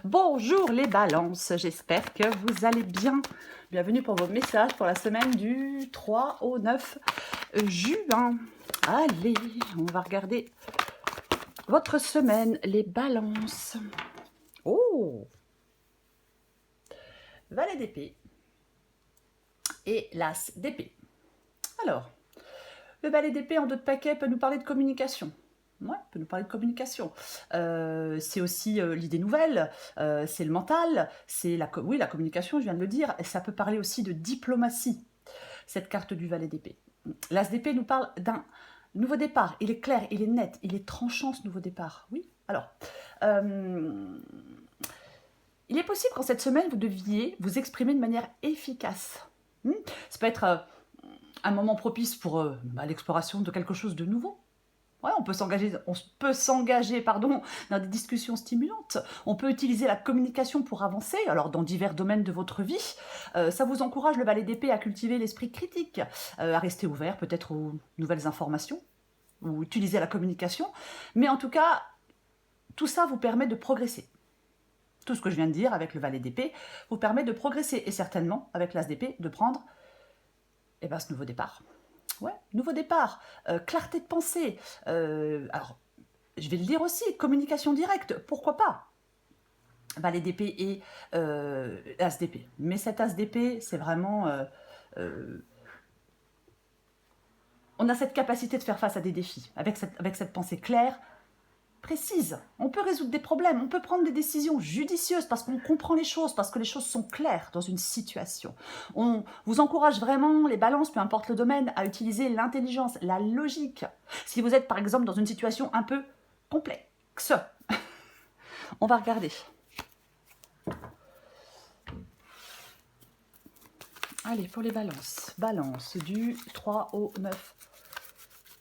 Bonjour les balances, j'espère que vous allez bien. Bienvenue pour vos messages pour la semaine du 3 au 9 juin. Allez, on va regarder votre semaine, les balances. Oh, valet d'épée et l'as d'épée. Alors, le valet d'épée en dos de paquet peut nous parler de communication. Ouais, peut nous parler de communication. C'est aussi l'idée nouvelle, c'est le mental, c'est la communication, je viens de le dire. Ça peut parler aussi de diplomatie, cette carte du valet d'épée. L'as d'épée nous parle d'un nouveau départ. Il est clair, il est net, il est tranchant ce nouveau départ. Oui, alors, il est possible qu'en cette semaine, vous deviez vous exprimer de manière efficace. Ça peut être un moment propice pour l'exploration de quelque chose de nouveau. Ouais, on peut s'engager dans des discussions stimulantes. On peut utiliser la communication pour avancer, alors dans divers domaines de votre vie. Ça vous encourage, le valet d'épée, à cultiver l'esprit critique, à rester ouvert peut-être aux nouvelles informations, ou utiliser la communication. Mais en tout cas, tout ça vous permet de progresser. Tout ce que je viens de dire avec le valet d'épée vous permet de progresser, et certainement, avec l'as d'épée, de prendre ce nouveau départ. Ouais, nouveau départ, clarté de pensée. Alors, je vais le dire aussi, communication directe, pourquoi pas. Valet d'épée et as d'épée. Mais cet as d'épée, c'est vraiment... on a cette capacité de faire face à des défis, avec cette pensée claire, précise. On peut résoudre des problèmes, on peut prendre des décisions judicieuses parce qu'on comprend les choses, parce que les choses sont claires dans une situation. On vous encourage vraiment, les balances, peu importe le domaine, à utiliser l'intelligence, la logique. Si vous êtes par exemple dans une situation un peu complexe, on va regarder. Allez, pour les balances. Balance du 3 au 9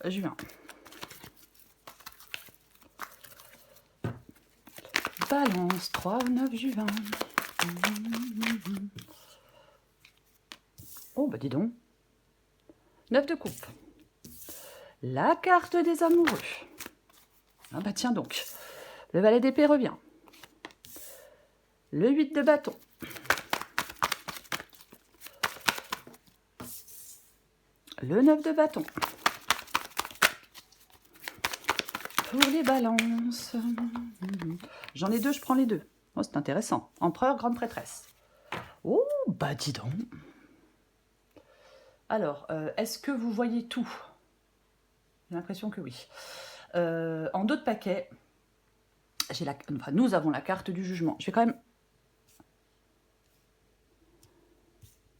juin. Balance 3 au 9 juin. Oh, bah dis donc. 9 de coupe. La carte des amoureux. Ah bah tiens donc. Le valet d'épée revient. Le 8 de bâton. Le 9 de bâton. Pour les balances. J'en ai deux, je prends les deux. Oh, c'est intéressant. Empereur, grande prêtresse. Oh, bah dis donc. Alors, est-ce que vous voyez tout? J'ai l'impression que oui. En dos de paquet, nous avons la carte du jugement. Je vais quand même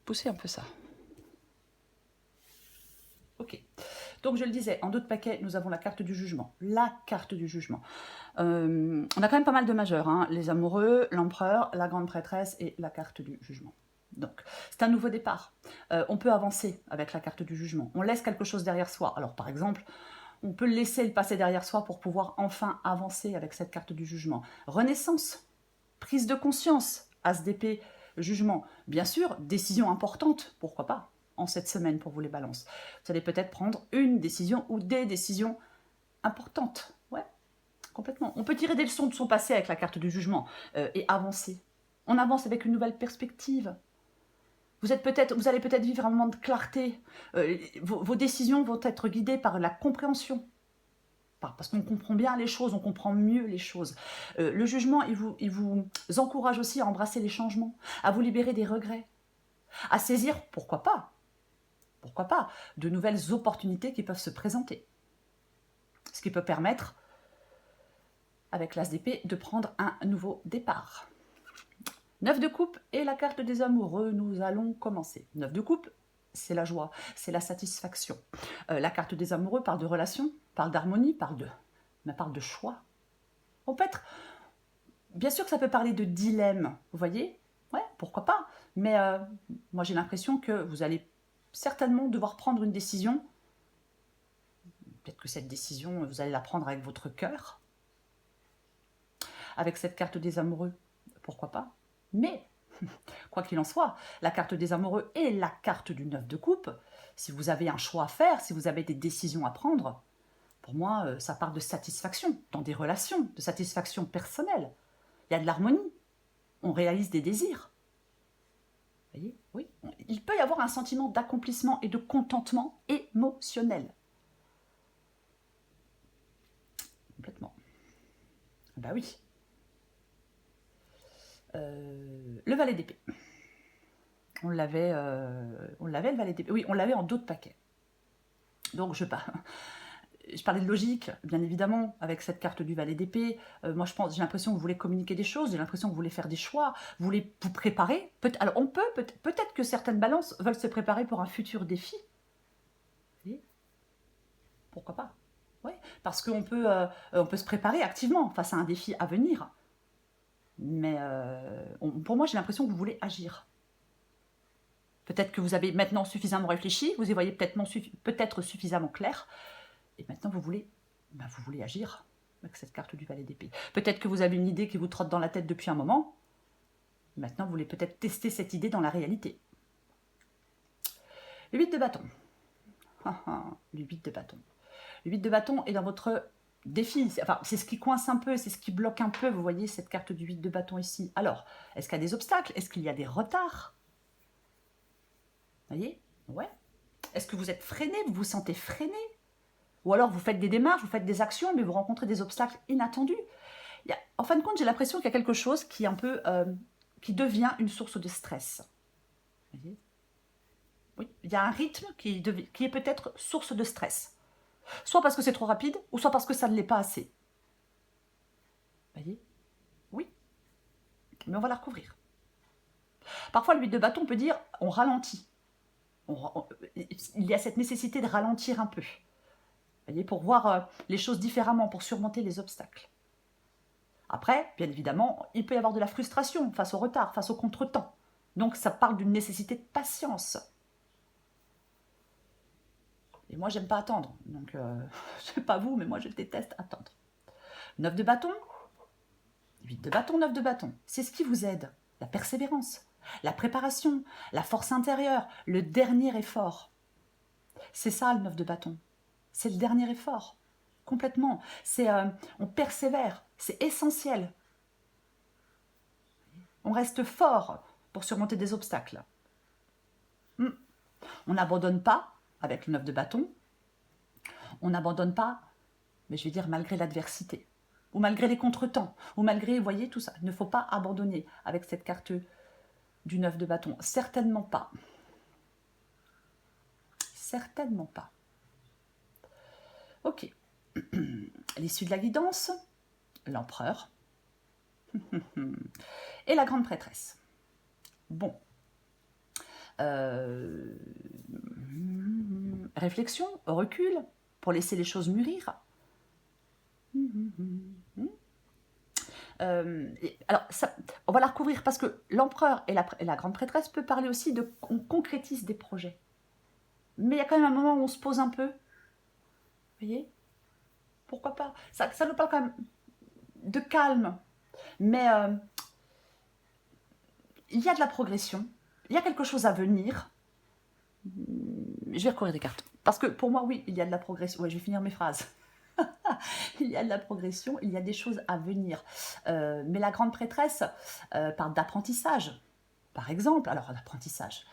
pousser un peu ça. Ok. Donc je le disais, en dos de paquet, nous avons la carte du jugement. La carte du jugement. On a quand même pas mal de majeurs, hein. Les amoureux, l'empereur, la grande prêtresse et la carte du jugement. Donc, c'est un nouveau départ. On peut avancer avec la carte du jugement. On laisse quelque chose derrière soi. Alors, par exemple, on peut laisser le passé derrière soi pour pouvoir enfin avancer avec cette carte du jugement. Renaissance, prise de conscience, as d'épée, jugement. Bien sûr, décision importante, pourquoi pas, en cette semaine pour vous les balances. Vous allez peut-être prendre une décision ou des décisions importantes. Ouais, complètement. On peut tirer des leçons de son passé avec la carte du jugement et avancer. On avance avec une nouvelle perspective. Vous allez peut-être vivre un moment de clarté. Vos décisions vont être guidées par la compréhension. Parce qu'on comprend bien les choses, on comprend mieux les choses. Le jugement, il vous encourage aussi à embrasser les changements, à vous libérer des regrets, à saisir, pourquoi pas, de nouvelles opportunités qui peuvent se présenter. Ce qui peut permettre, avec l'as d'épée, de prendre un nouveau départ. 9 de coupe et la carte des amoureux, nous allons commencer. 9 de coupe, c'est la joie, c'est la satisfaction. La carte des amoureux parle de relations, parle d'harmonie, parle de choix. On peut être... Bien sûr que ça peut parler de dilemme, vous voyez? Ouais, pourquoi pas? Mais moi j'ai l'impression que vous allez certainement devoir prendre une décision. Peut-être que cette décision, vous allez la prendre avec votre cœur. Avec cette carte des amoureux, pourquoi pas? Mais, quoi qu'il en soit, la carte des amoureux et la carte du 9 de coupe, si vous avez un choix à faire, si vous avez des décisions à prendre, pour moi, ça part de satisfaction dans des relations, de satisfaction personnelle. Il y a de l'harmonie, on réalise des désirs. Vous voyez? Oui. Il peut y avoir un sentiment d'accomplissement et de contentement émotionnel. Complètement. Bah oui. Le valet d'épée. On l'avait le valet d'épée. Oui, on l'avait en dos de paquet. Donc je parlais de logique, bien évidemment, avec cette carte du valet d'épée. Moi, j'ai l'impression que vous voulez communiquer des choses, j'ai l'impression que vous voulez faire des choix, vous voulez vous préparer. Alors, peut-être que certaines balances veulent se préparer pour un futur défi. Vous voyez? Pourquoi pas? Oui, parce qu'on peut se préparer activement face à un défi à venir. Mais pour moi, j'ai l'impression que vous voulez agir. Peut-être que vous avez maintenant suffisamment réfléchi, vous y voyez peut-être suffisamment clair, et maintenant vous voulez agir avec cette carte du valet d'épée. Peut-être que vous avez une idée qui vous trotte dans la tête depuis un moment, maintenant vous voulez peut-être tester cette idée dans la réalité. Le 8 de bâton. Le 8 de bâton. Le 8 de bâton est dans votre défi, c'est ce qui coince un peu, c'est ce qui bloque un peu, vous voyez cette carte du 8 de bâton ici. Alors, est-ce qu'il y a des obstacles? Est-ce qu'il y a des retards? Vous voyez? Ouais. Est-ce que vous êtes freiné? Vous vous sentez freiné? Ou alors vous faites des démarches, vous faites des actions, mais vous rencontrez des obstacles inattendus. En fin de compte, j'ai l'impression qu'il y a quelque chose qui est un peu, qui devient une source de stress. Vous voyez? Oui, il y a un rythme qui est peut-être source de stress. Soit parce que c'est trop rapide, ou soit parce que ça ne l'est pas assez. Vous voyez? Oui. Mais on va la recouvrir. Parfois, le 8 de bâton peut dire on ralentit. Il y a cette nécessité de ralentir un peu. Vous voyez, pour voir les choses différemment, pour surmonter les obstacles. Après, bien évidemment, il peut y avoir de la frustration face au retard, face au contretemps. Donc, ça parle d'une nécessité de patience. Et moi, j'aime pas attendre. Donc, je sais pas vous, mais moi, je déteste attendre. 9 de bâton, 8 de bâton, 9 de bâton. C'est ce qui vous aide. La persévérance, la préparation, la force intérieure, le dernier effort. C'est ça, le 9 de bâton. C'est le dernier effort. Complètement. On persévère. C'est essentiel. On reste fort pour surmonter des obstacles. On n'abandonne pas avec le 9 de bâton. On n'abandonne pas, mais je vais dire malgré l'adversité, ou malgré les contretemps, ou malgré, vous voyez, tout ça. Il ne faut pas abandonner avec cette carte du 9 de bâton. Certainement pas. Certainement pas. Ok. L'issue de la guidance, l'empereur et la grande prêtresse. Bon. Réflexion, recul, pour laisser les choses mûrir. Alors, on va la recouvrir parce que l'empereur et la grande prêtresse peut parler aussi de on concrétise des projets. Mais il y a quand même un moment où on se pose un peu. Vous voyez? Pourquoi pas? Ça nous parle quand même de calme. Mais il y a de la progression. Il y a quelque chose à venir. Je vais recourir des cartes. Parce que pour moi, oui, il y a de la progression. Ouais, je vais finir mes phrases. Il y a de la progression, il y a des choses à venir. Mais la grande prêtresse parle d'apprentissage, par exemple. Alors, l'apprentissage,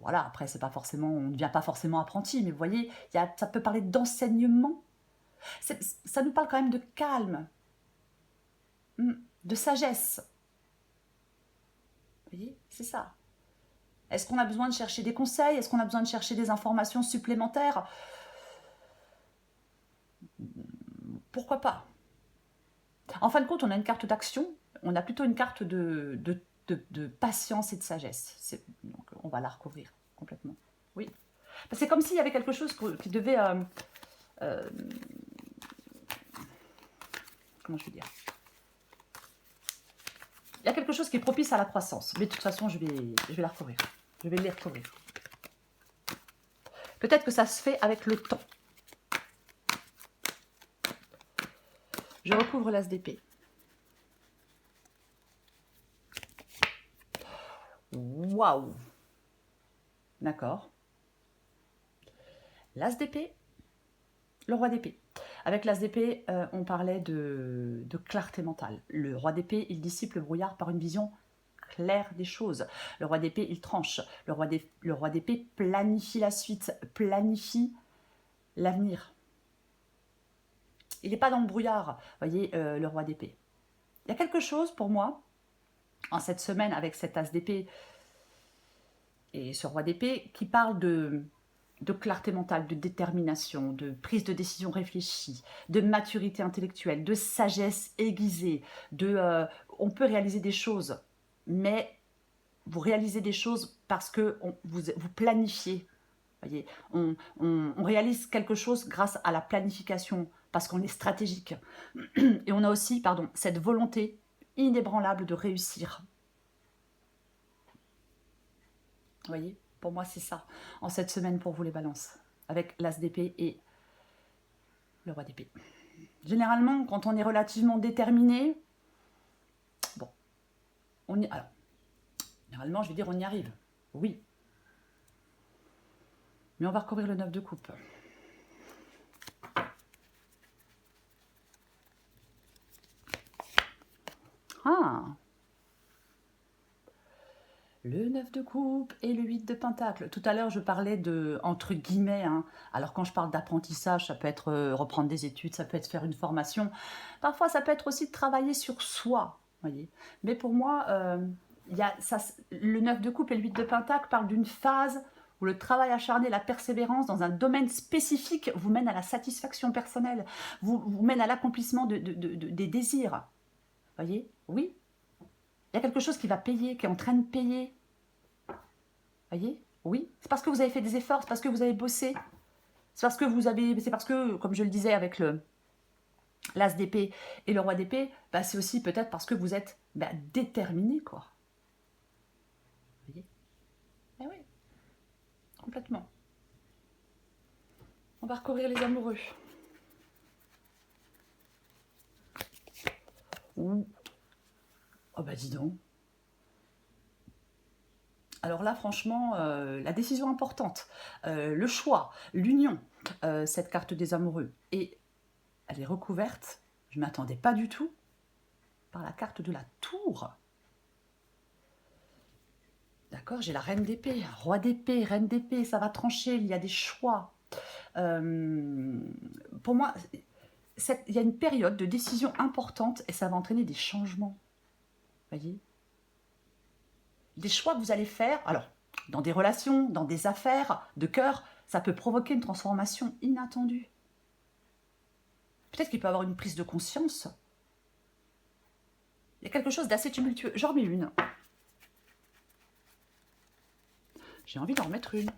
voilà, après, c'est pas forcément, on ne devient pas forcément apprenti, mais vous voyez, ça peut parler d'enseignement. Ça nous parle quand même de calme, de sagesse. Vous voyez, c'est ça. Est-ce qu'on a besoin de chercher des conseils? Est-ce qu'on a besoin de chercher des informations supplémentaires? Pourquoi pas? En fin de compte, on a une carte d'action, on a plutôt une carte de patience et de sagesse. Donc, on va la recouvrir complètement. Oui. C'est comme s'il y avait quelque chose qui devait... comment je vais dire? Il y a quelque chose qui est propice à la croissance. Mais de toute façon, je vais la recouvrir. Je vais les recouvrir. Peut-être que ça se fait avec le temps. Je recouvre l'as d'épée. Waouh! D'accord. L'as d'épée, le roi d'épée. Avec l'As d'épée, on parlait de clarté mentale. Le roi d'épée, il dissipe le brouillard par une vision claire des choses. Le roi d'épée, il tranche. Le roi d'épée planifie la suite, planifie l'avenir. Il n'est pas dans le brouillard, voyez, le roi d'épée. Il y a quelque chose pour moi, en cette semaine, avec cet As d'épée et ce roi d'épée, qui parle de clarté mentale, de détermination, de prise de décision réfléchie, de maturité intellectuelle, de sagesse aiguisée, on peut réaliser des choses, mais vous réalisez des choses parce que vous planifiez. Voyez, on réalise quelque chose grâce à la planification, parce qu'on est stratégique. Et on a aussi, pardon, cette volonté inébranlable de réussir. Vous voyez, pour moi, c'est ça, en cette semaine pour vous les balances, avec l'As d'épée et le roi d'épée. Généralement, quand on est relativement déterminé, bon, alors, généralement, je vais dire on y arrive, oui. Mais on va recouvrir le 9 de coupe. Ah, le 9 de coupe et le 8 de pentacle. Tout à l'heure, je parlais de, entre guillemets, hein, alors quand je parle d'apprentissage, ça peut être reprendre des études, ça peut être faire une formation. Parfois, ça peut être aussi de travailler sur soi, voyez. Mais pour moi, le 9 de coupe et le 8 de pentacle parlent d'une phase où le travail acharné, la persévérance dans un domaine spécifique vous mène à la satisfaction personnelle, vous mène à l'accomplissement des désirs. Voyez? Oui. Il y a quelque chose qui va payer, qui est en train de payer. Voyez? Oui. C'est parce que vous avez fait des efforts, c'est parce que vous avez bossé. C'est parce que, comme je le disais avec l'As d'épée et le roi d'épée, bah, c'est aussi peut-être parce que vous êtes déterminé, quoi. Vous voyez? Eh oui. Complètement. On va recouvrir les amoureux. Ouh. Oh bah dis donc. Alors là, franchement, la décision importante, le choix, l'union, cette carte des amoureux. Et elle est recouverte, je ne m'attendais pas du tout, par la carte de la tour. D'accord, j'ai la reine d'épée, roi d'épée, reine d'épée, ça va trancher, il y a des choix. Pour moi, il y a une période de décision importante et ça va entraîner des changements. Voyez ? Des choix que vous allez faire, alors, dans des relations, dans des affaires de cœur, ça peut provoquer une transformation inattendue. Peut-être qu'il peut y avoir une prise de conscience. Il y a quelque chose d'assez tumultueux. J'en remets une. J'ai envie d'en remettre une.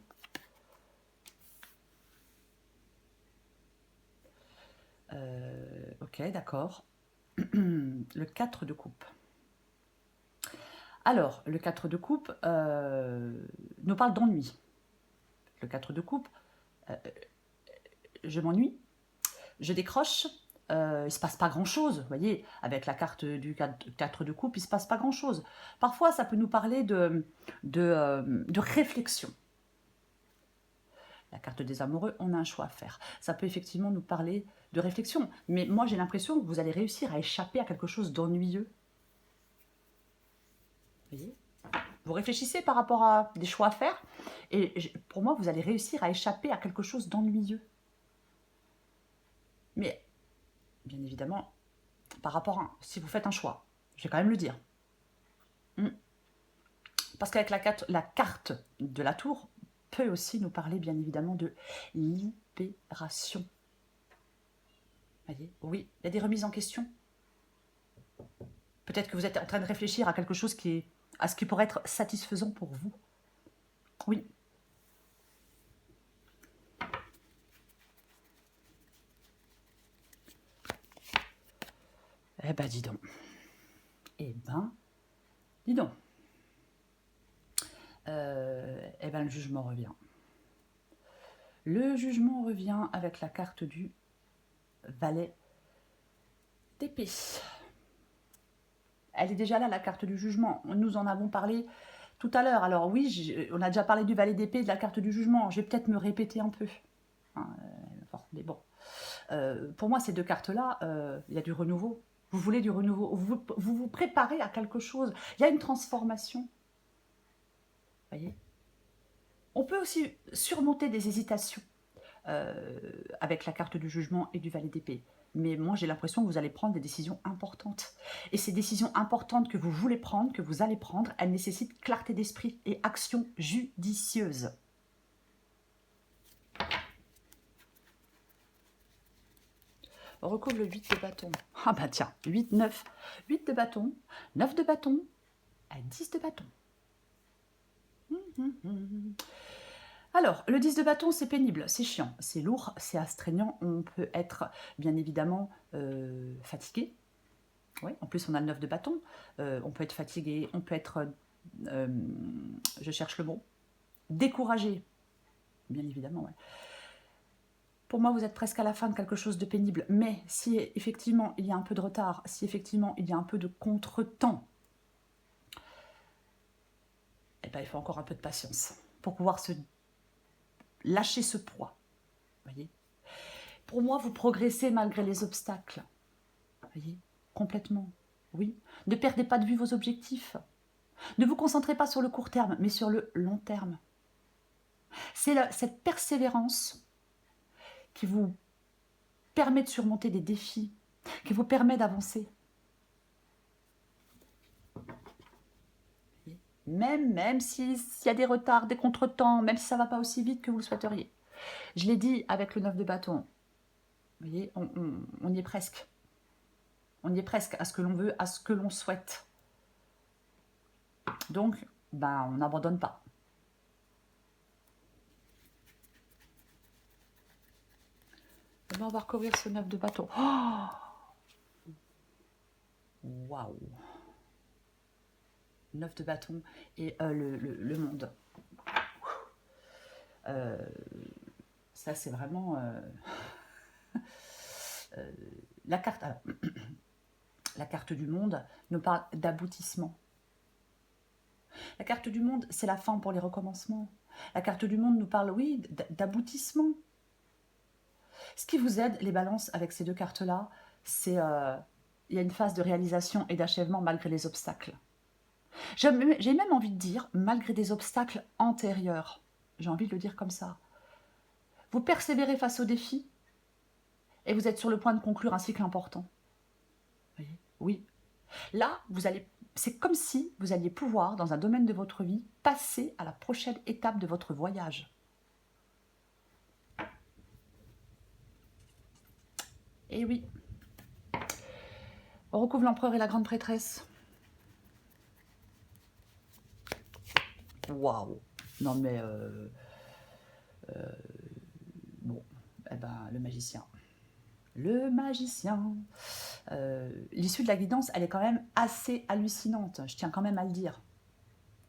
Ok, d'accord. Le 4 de coupe. Alors, le 4 de coupe nous parle d'ennui. Le 4 de coupe, je m'ennuie, je décroche, il ne se passe pas grand-chose, vous voyez, avec la carte du 4 de coupe, il ne se passe pas grand-chose. Parfois, ça peut nous parler de réflexion. La carte des amoureux, on a un choix à faire. Ça peut effectivement nous parler de réflexion. Mais moi, j'ai l'impression que vous allez réussir à échapper à quelque chose d'ennuyeux. Vous voyez ? Vous réfléchissez par rapport à des choix à faire. Et pour moi, vous allez réussir à échapper à quelque chose d'ennuyeux. Mais, bien évidemment, par rapport à... Si vous faites un choix, je vais quand même le dire. Parce qu'avec la carte de la tour, peut aussi nous parler bien évidemment de libération. Voyez, oui, il y a des remises en question. Peut-être que vous êtes en train de réfléchir à quelque chose à ce qui pourrait être satisfaisant pour vous. Oui. Eh ben, dis donc. Eh ben, dis donc. Eh ben, le jugement revient. Le jugement revient avec la carte du valet d'épée. Elle est déjà là, la carte du jugement. Nous en avons parlé tout à l'heure. Alors oui, on a déjà parlé du valet d'épée, de la carte du jugement. Je vais peut-être me répéter un peu. Mais bon. Pour moi, ces deux cartes-là, il y a du renouveau. Vous voulez du renouveau, vous préparez à quelque chose. Il y a une transformation. Voyez. On peut aussi surmonter des hésitations avec la carte du jugement et du valet d'épée. Mais moi, j'ai l'impression que vous allez prendre des décisions importantes. Et ces décisions importantes que vous voulez prendre, que vous allez prendre, elles nécessitent clarté d'esprit et action judicieuse. On recouvre le 8 de bâton. Ah bah tiens, 8, 9. 8 de bâton, 9 de bâton, 10 de bâton. Alors, le 10 de bâton, c'est pénible, c'est chiant, c'est lourd, c'est astreignant. On peut être, bien évidemment, fatigué. Oui, en plus, on a le 9 de bâton. On peut être fatigué, on peut être, je cherche le mot, découragé. Bien évidemment, ouais. Pour moi, vous êtes presque à la fin de quelque chose de pénible. Mais si effectivement, il y a un peu de retard, si effectivement, il y a un peu de contretemps, eh ben, il faut encore un peu de patience pour pouvoir se lâcher ce poids. Voyez. Pour moi, vous progressez malgré les obstacles. Voyez, complètement. Oui. Ne perdez pas de vue vos objectifs. Ne vous concentrez pas sur le court terme, mais sur le long terme. C'est cette persévérance qui vous permet de surmonter des défis, qui vous permet d'avancer. Même s'il y a des retards, des contretemps, même si ça ne va pas aussi vite que vous le souhaiteriez. Je l'ai dit avec le 9 de bâton. Vous voyez, on y est presque. On y est presque à ce que l'on veut, à ce que l'on souhaite. Donc, ben, on n'abandonne pas. On va recouvrir ce 9 de bâton. Oh, waouh! 9 de bâton et le monde. Ça, c'est vraiment... la carte... la carte du monde nous parle d'aboutissement. La carte du monde, c'est la fin pour les recommencements. La carte du monde nous parle, oui, d'aboutissement. Ce qui vous aide, les balances, avec ces deux cartes-là, c'est il y a une phase de réalisation et d'achèvement malgré les obstacles. J'ai même envie de dire, malgré des obstacles antérieurs. J'ai envie de le dire comme ça. Vous persévérez face aux défis et vous êtes sur le point de conclure un cycle important. Vous voyez ? Oui. Là, c'est comme si vous alliez pouvoir, dans un domaine de votre vie, passer à la prochaine étape de votre voyage. Et oui. On recouvre l'empereur et la grande prêtresse. Waouh! Non mais... bon, eh ben, le magicien. Le magicien. L'issue de la guidance, elle est quand même assez hallucinante. Je tiens quand même à le dire.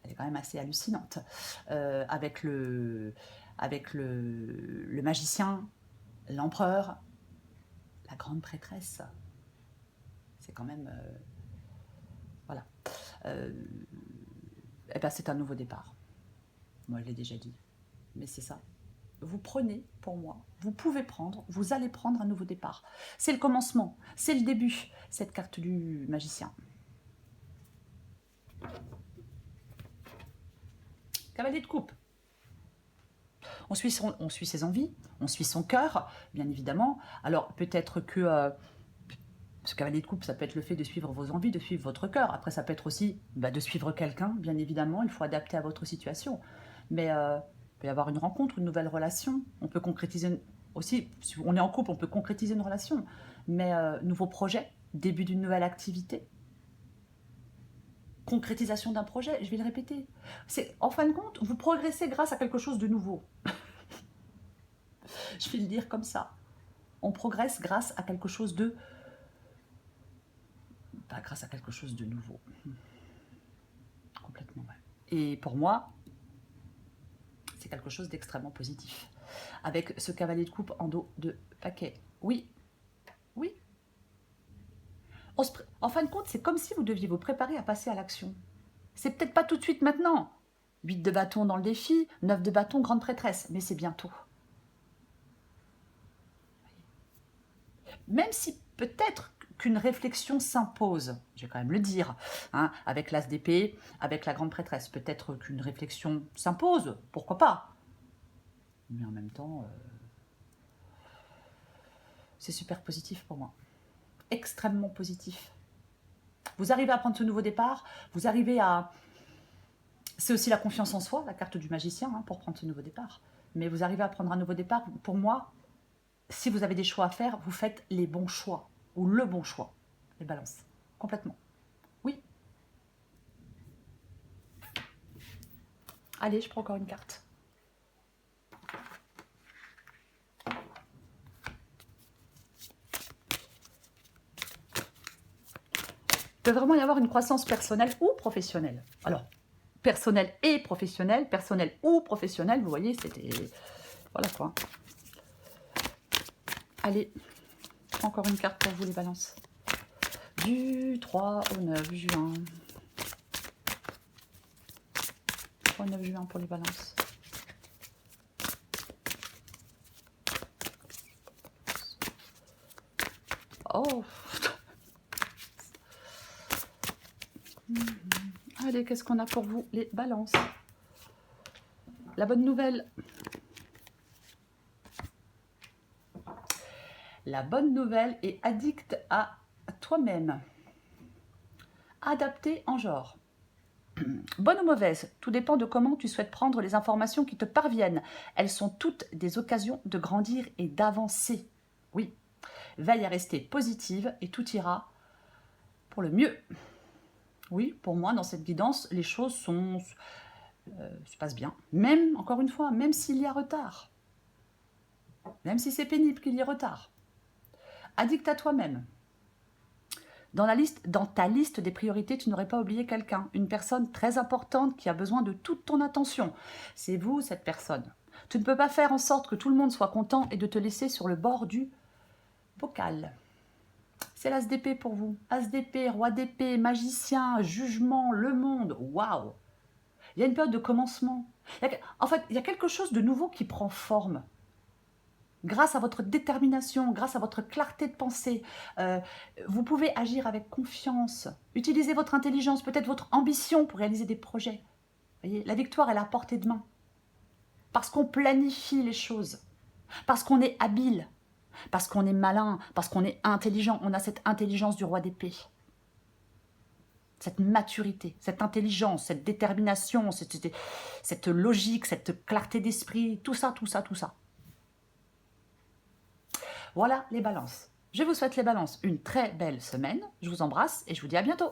Elle est quand même assez hallucinante. Avec le magicien, l'empereur, la grande prêtresse. C'est quand même... voilà. Eh ben, c'est un nouveau départ. Moi, je l'ai déjà dit. Mais c'est ça. Vous prenez, pour moi, vous pouvez prendre, vous allez prendre un nouveau départ. C'est le commencement, c'est le début, cette carte du magicien. Cavalier de coupe. On suit ses envies, on suit son cœur, bien évidemment. Alors, peut-être que ce cavalier de coupe, ça peut être le fait de suivre vos envies, de suivre votre cœur. Après, ça peut être aussi de suivre quelqu'un, bien évidemment. Il faut adapter à votre situation. Mais il peut y avoir une rencontre, une nouvelle relation. On peut concrétiser aussi, si on est en couple, on peut concrétiser une relation. Mais nouveau projet, début d'une nouvelle activité, concrétisation d'un projet, je vais le répéter. En fin de compte, vous progressez grâce à quelque chose de nouveau. Je vais le dire comme ça. On progresse grâce à quelque chose de... grâce à quelque chose de nouveau. Complètement, ouais. Et pour moi, c'est quelque chose d'extrêmement positif. Avec ce cavalier de coupe en dos de paquet. Oui, oui. En fin de compte, c'est comme si vous deviez vous préparer à passer à l'action. C'est peut-être pas tout de suite maintenant. 8 de bâton dans le défi, 9 de bâton, grande prêtresse. Mais c'est bientôt. même si peut-être qu'une réflexion s'impose, je vais quand même le dire, hein, avec l'as d'épée, avec la grande prêtresse, peut-être qu'une réflexion s'impose, pourquoi pas. Mais en même temps, c'est super positif pour moi, extrêmement positif. Vous arrivez à prendre ce nouveau départ, vous arrivez à... C'est aussi la confiance en soi, la carte du magicien, hein, pour prendre ce nouveau départ. Mais vous arrivez à prendre un nouveau départ, pour moi, si vous avez des choix à faire, vous faites les bons choix, ou le bon choix, les balances, complètement. Oui. Allez, je prends encore une carte. Il peut vraiment y avoir une croissance personnelle ou professionnelle. Alors, personnelle et professionnelle, personnelle ou professionnelle, vous voyez, c'était... Voilà quoi. Allez, encore une carte pour vous les balances. Du 3 au 9 juin. 3 au 9 juin pour les balances. Oh. Allez, qu'est-ce qu'on a pour vous les balances? La bonne nouvelle. La bonne nouvelle est addict à toi-même. Adapté en genre. Bonne ou mauvaise, tout dépend de comment tu souhaites prendre les informations qui te parviennent. Elles sont toutes des occasions de grandir et d'avancer. Oui, veille à rester positive et tout ira pour le mieux. Oui, pour moi, dans cette guidance, les choses se passent bien. Même, encore une fois, même s'il y a retard. Même si c'est pénible qu'il y ait retard. Addict à toi-même. Dans ta liste des priorités, tu n'aurais pas oublié quelqu'un, une personne très importante qui a besoin de toute ton attention. C'est vous, cette personne. Tu ne peux pas faire en sorte que tout le monde soit content et de te laisser sur le bord du bocal. C'est l'as d'épée pour vous. As d'épée, roi d'épée, magicien, jugement, le monde. Waouh! Il y a une période de commencement. En fait, il y a quelque chose de nouveau qui prend forme. Grâce à votre détermination, grâce à votre clarté de pensée, vous pouvez agir avec confiance. Utilisez votre intelligence, peut-être votre ambition pour réaliser des projets. Voyez, la victoire est à la portée de main. Parce qu'on planifie les choses, parce qu'on est habile, parce qu'on est malin, parce qu'on est intelligent. On a cette intelligence du roi d'épée. Cette maturité, cette intelligence, cette détermination, cette logique, cette clarté d'esprit, tout ça, tout ça, tout ça. Voilà les balances. Je vous souhaite les balances une très belle semaine. Je vous embrasse et je vous dis à bientôt.